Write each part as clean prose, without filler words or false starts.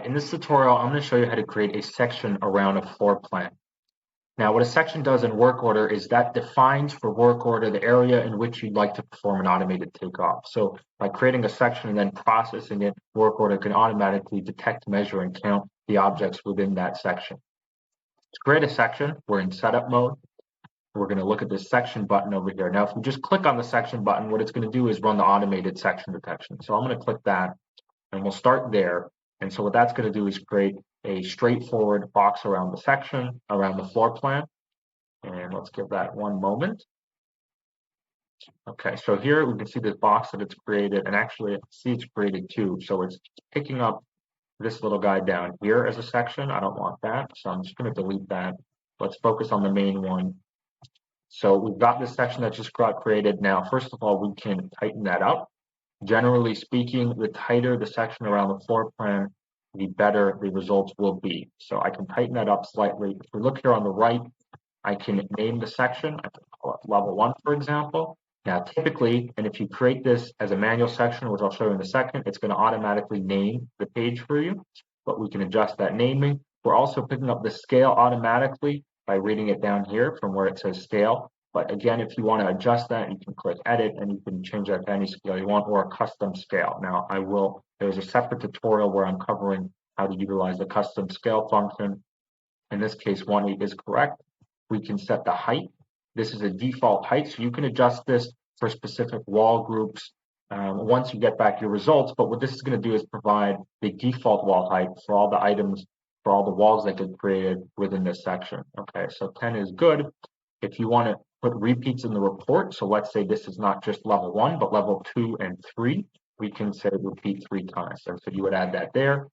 Hi, in this tutorial, I'm going to show you how to create a section around a floor plan. Now, what a section does in Workorder is that defines for Workorder the area in which you'd like to perform an automated takeoff. So by creating a section and then processing it, Workorder can automatically detect, measure, and count the objects within that section. To create a section, we're in setup mode. We're going to look at this section button over here. Now, if we just click on the section button, what it's going to do is run the automated section detection. So I'm going to click that, and we'll start there. And so what that's going to do is create a straightforward box around the section, around the floor plan. And let's give that one moment. Okay, so here we can see this box that it's created, and actually I can see it's created too. So it's picking up this little guy down here as a section. I don't want that, so I'm just going to delete that. Let's focus on the main one. So we've got this section that just got created. Now, first of all, we can tighten that up. Generally speaking, the tighter the section around the floor plan, the better the results will be. So I can tighten that up slightly. If we look here on the right, I can name the section. I can call it level 1, for example. Now, typically, and if you create this as a manual section, which I'll show you in a second, it's going to automatically name the page for you, but we can adjust that naming. We're also picking up the scale automatically by reading it down here from where it says scale. But again, if you want to adjust that, you can click edit and you can change that to any scale you want or a custom scale. Now, there's a separate tutorial where I'm covering how to utilize the custom scale function. In this case, 1/8 is correct. We can set the height. This is a default height, so you can adjust this for specific wall groups once you get back your results. But what this is going to do is provide the default wall height for all the items, for all the walls that get created within this section. Okay, so 10 is good. If you want to put repeats in the report, so let's say this is not just level 1, but level 2 and 3, we can say repeat 3 times. And so you would add that there.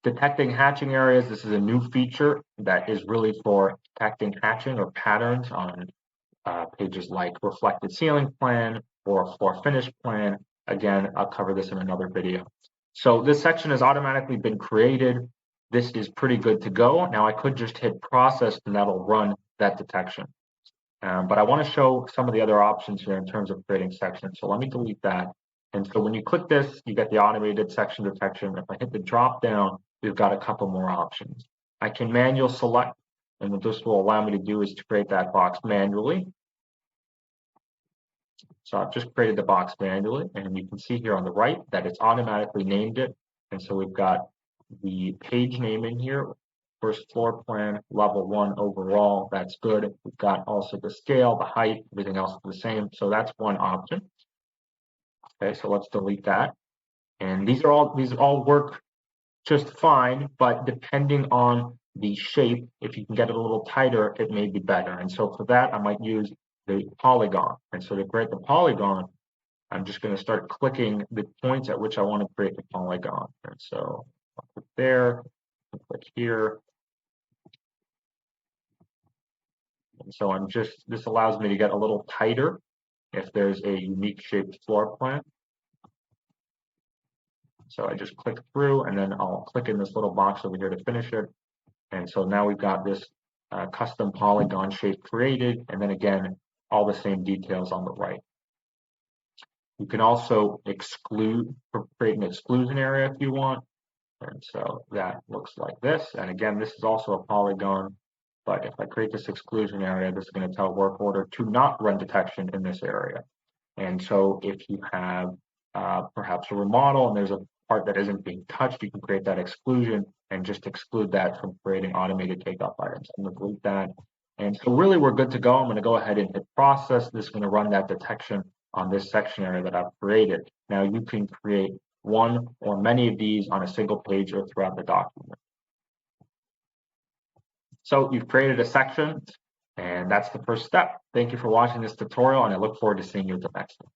Detecting hatching areas, this is a new feature that is really for detecting hatching or patterns on pages like reflected ceiling plan or floor finish plan. Again, I'll cover this in another video. So this section has automatically been created. This is pretty good to go. Now I could just hit process and that'll run that detection. But I want to show some of the other options here in terms of creating sections. So let me delete that. And so when you click this, you get the automated section detection. If I hit the drop down, we've got a couple more options. I can manual select, and what this will allow me to do is to create that box manually. So I've just created the box manually, and you can see here on the right that it's automatically named it. And so we've got the page name in here, first floor plan, level 1 overall, that's good. We've got also the scale, the height, everything else is the same. So that's one option. Okay, so let's delete that. And these all work just fine, but depending on the shape, if you can get it a little tighter, it may be better. And so for that, I might use the polygon. And so to create the polygon, I'm just going to start clicking the points at which I want to create the polygon. And so I'll click there, I'll click here. And so this allows me to get a little tighter if there's a unique shaped floor plan. So I just click through and then I'll click in this little box over here to finish it. And so now we've got this custom polygon shape created, and then again, all the same details on the right. You can also create an exclusion area if you want. And so that looks like this. And again, this is also a polygon, but if I create this exclusion area, this is going to tell Workorder to not run detection in this area. And so if you have perhaps a remodel and there's a part that isn't being touched, you can create that exclusion and just exclude that from creating automated takeoff items. I'm going to delete that. And so really we're good to go. I'm going to go ahead and hit process. This is going to run that detection on this section area that I've created. Now you can create one or many of these on a single page or throughout the document. So you've created a section, and that's the first step. Thank you for watching this tutorial, and I look forward to seeing you at the next one.